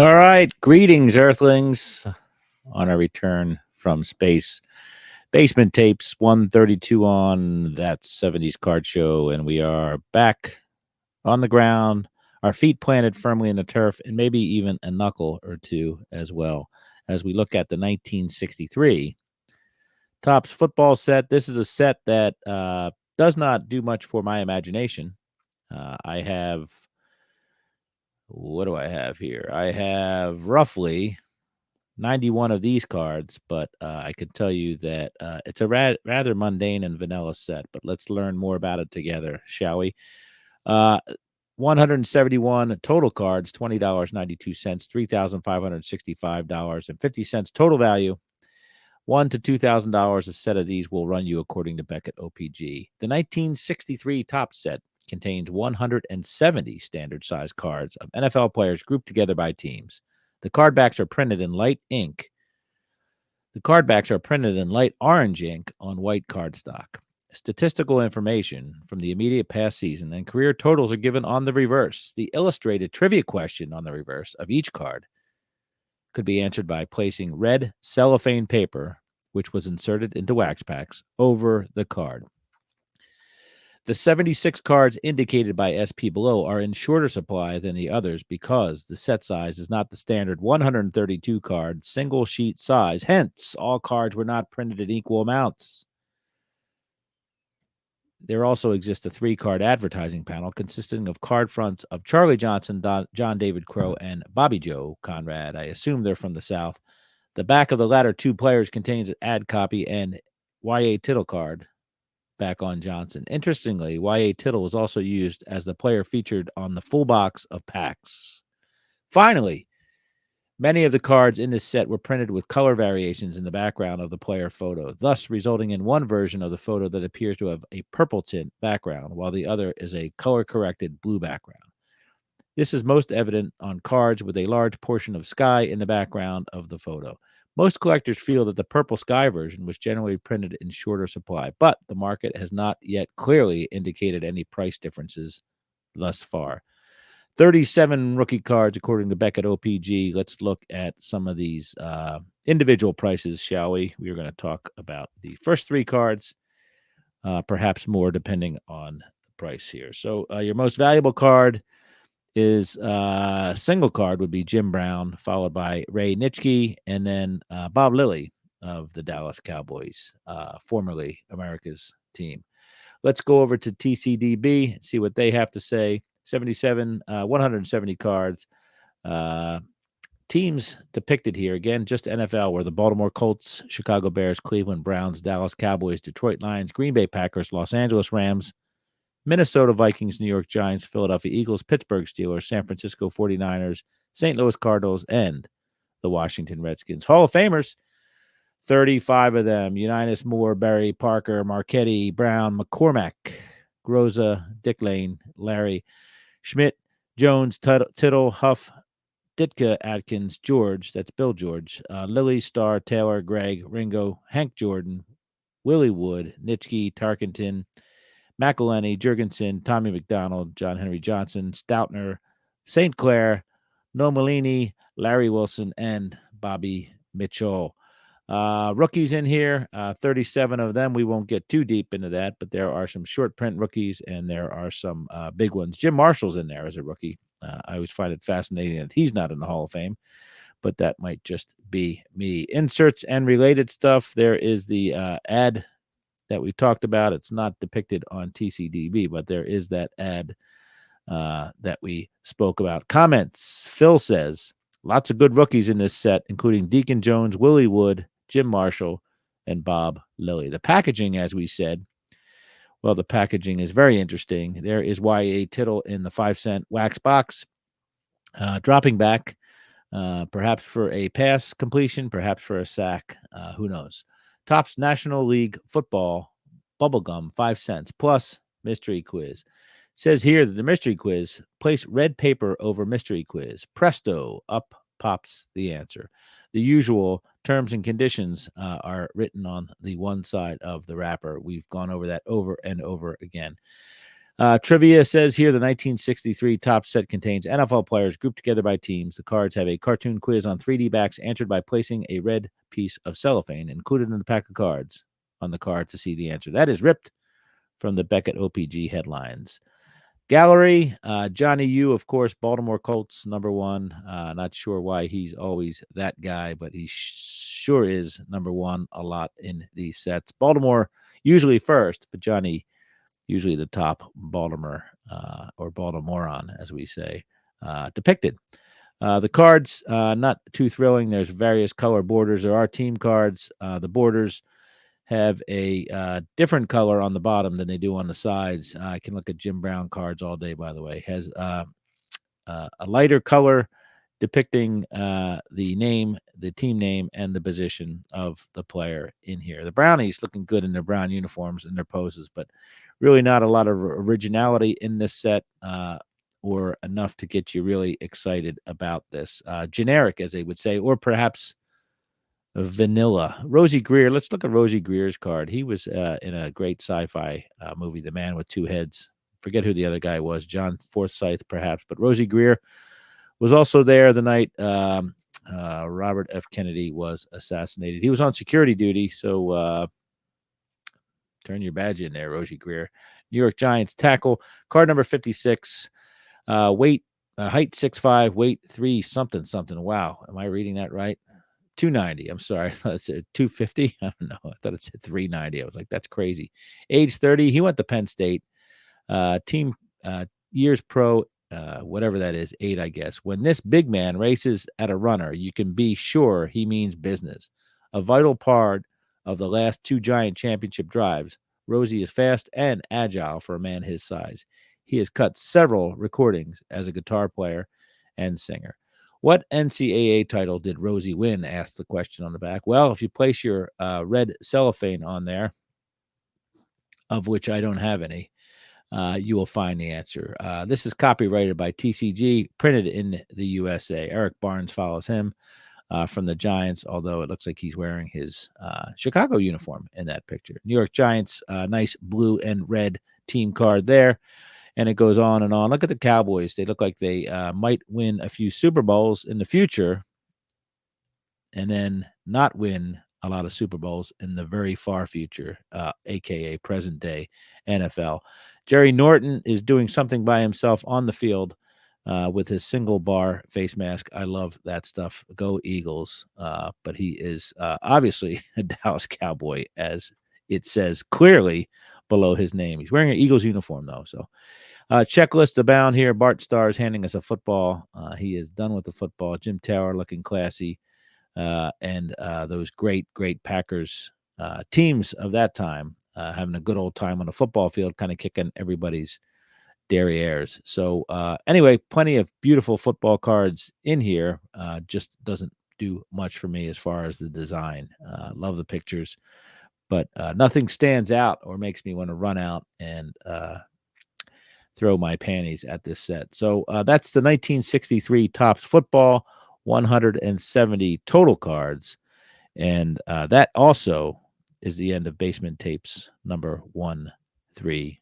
All right. Greetings, Earthlings, on our return from space. Basement Tapes 132 on that 70s card show. And we are back on the ground, our feet planted firmly in the turf, and maybe even a knuckle or two as well as we look at the 1963 Topps football set. This is a set that does not do much for my imagination. I have, what do I have here? I have roughly 91 of these cards, but I can tell you that it's a rather mundane and vanilla set, but let's learn more about it together, shall we? Uh, 171 total cards, $20.92, $3,565.50 total value. $1,000 to $2,000 a set of these will run you according to Beckett OPG. The 1963 top set contains 170 standard size cards of NFL players grouped together by teams. The card backs are printed in light ink. The card backs are printed in light orange ink on white cardstock. Statistical information from the immediate past season and career totals are given on the reverse. The illustrated trivia question on the reverse of each card could be answered by placing red cellophane paper, which was inserted into wax packs, over the card. The 76 cards indicated by SP below are in shorter supply than the others because the set size is not the standard 132 card single sheet size. Hence, all cards were not printed in equal amounts. There also exists a 3-card advertising panel consisting of card fronts of Charlie Johnson, John David Crow, and Bobby Joe Conrad. I assume they're from the South. The back of the latter two players contains an ad copy and Y.A. Tittle card back on Johnson. Interestingly, Y.A. Tittle was also used as the player featured on the full box of packs. Finally, many of the cards in this set were printed with color variations in the background of the player photo, thus resulting in one version of the photo that appears to have a purple tint background, while the other is a color-corrected blue background. This is most evident on cards with a large portion of sky in the background of the photo. Most collectors feel that the purple sky version was generally printed in shorter supply, but the market has not yet clearly indicated any price differences thus far. 37 rookie cards according to Beckett OPG. Let's look at some of these individual prices, shall we? We are going to talk about the first 3 cards, perhaps more depending on the price here. So your most valuable card is single card would be Jim Brown, followed by Ray Nitschke, and then Bob Lilly of the Dallas Cowboys, formerly America's team. Let's go over to TCDB and see what they have to say. 170 cards. Teams depicted here, again, just NFL, were the Baltimore Colts, Chicago Bears, Cleveland Browns, Dallas Cowboys, Detroit Lions, Green Bay Packers, Los Angeles Rams, Minnesota Vikings, New York Giants, Philadelphia Eagles, Pittsburgh Steelers, San Francisco 49ers, St. Louis Cardinals, and the Washington Redskins. Hall of Famers, 35 of them. Unitas, Moore, Berry, Parker, Marchetti, Brown, McCormack, Groza, Dick Lane, Larry, Schmidt, Jones, Tittle, Huff, Ditka, Atkins, George, that's Bill George, Lilly, Starr, Taylor, Gregg, Ringo, Hank Jordan, Willie Wood, Nitschke, Tarkenton, McElhenney, Jurgensen, Tommy McDonald, John Henry Johnson, Stoutner, St. Clair, Nomalini, Larry Wilson, and Bobby Mitchell. Rookies in here, 37 of them. We won't get too deep into that, but there are some short print rookies and there are some big ones. Jim Marshall's in there as a rookie. I always find it fascinating that he's not in the Hall of Fame, but that might just be me. Inserts and related stuff. There is the ad that we talked about. It's not depicted on TCDB, but there is that ad that we spoke about. Comments. Phil says, lots of good rookies in this set, including Deacon Jones, Willie Wood, Jim Marshall, and Bob Lilly. The packaging, as we said, well, the packaging is very interesting. There is Y.A. Tittle in the 5-cent wax box, dropping back, perhaps for a pass completion, perhaps for a sack. Who knows? Topps National League Football Bubblegum, 5 cents, plus mystery quiz. Says here that the mystery quiz, place red paper over mystery quiz. Presto, up pops the answer. The usual terms and conditions are written on the one side of the wrapper. We've gone over that over and over again. Trivia says here the 1963 top set contains NFL players grouped together by teams. The cards have a cartoon quiz on 3D backs answered by placing a red piece of cellophane included in the pack of cards on the card to see the answer. That is ripped from the Beckett OPG headlines. Gallery, Johnny U, of course, Baltimore Colts, #1. Not sure why he's always that guy, but he sure is #1 a lot in these sets. Baltimore usually first, but Johnny usually the top Baltimore or Baltimorean, as we say, depicted. The cards, not too thrilling. There's various color borders. There are team cards. The borders have a different color on the bottom than they do on the sides. I can look at Jim Brown cards all day, by the way. Has a lighter color depicting the name, the team name, and the position of the player in here. The Brownies looking good in their brown uniforms and their poses, but really not a lot of originality in this set or enough to get you really excited about this. Generic, as they would say, or perhaps vanilla. Rosie Greer. Let's look at Rosie Greer's card. He was in a great sci-fi movie, The Man with Two Heads. Forget who the other guy was, John Forsythe, perhaps. But Rosie Greer was also there the night Robert F. Kennedy was assassinated. He was on security duty, so turn your badge in there, Rosie Greer. New York Giants tackle, card number 56. Weight, height 6'5", weight 3 something something. Wow, am I reading that right? 290. I'm sorry. I thought it said 250. I don't know. I thought it said 390. I was like, that's crazy. Age 30. He went to Penn State. Team years pro, whatever that is, 8, I guess. When this big man races at a runner, you can be sure he means business. A vital part of the last 2 Giant championship drives, Rosie is fast and agile for a man his size. He has cut several recordings as a guitar player and singer. What NCAA title did Rosie win? Asked the question on the back. Well, if you place your red cellophane on there, of which I don't have any, you will find the answer. This is copyrighted by TCG, printed in the USA. Eric Barnes follows him from the Giants, although it looks like he's wearing his Chicago uniform in that picture. New York Giants, nice blue and red team card there. And it goes on and on. Look at the Cowboys. They look like they might win a few Super Bowls in the future and then not win a lot of Super Bowls in the very far future, a.k.a. present day NFL. Jerry Norton is doing something by himself on the field with his single bar face mask. I love that stuff. Go Eagles. But he is obviously a Dallas Cowboy, as it says clearly below his name. He's wearing an Eagles uniform, though. So checklist abound here. Bart Starr is handing us a football. He is done with the football. Jim Tower looking classy. And those great Packers teams of that time having a good old time on the football field, kind of kicking everybody's derrieres. So anyway, plenty of beautiful football cards in here. Just doesn't do much for me as far as the design. Love the pictures, but nothing stands out or makes me want to run out and throw my panties at this set. So that's the 1963 Topps football, 170 total cards. And that also is the end of Basement Tapes number 131.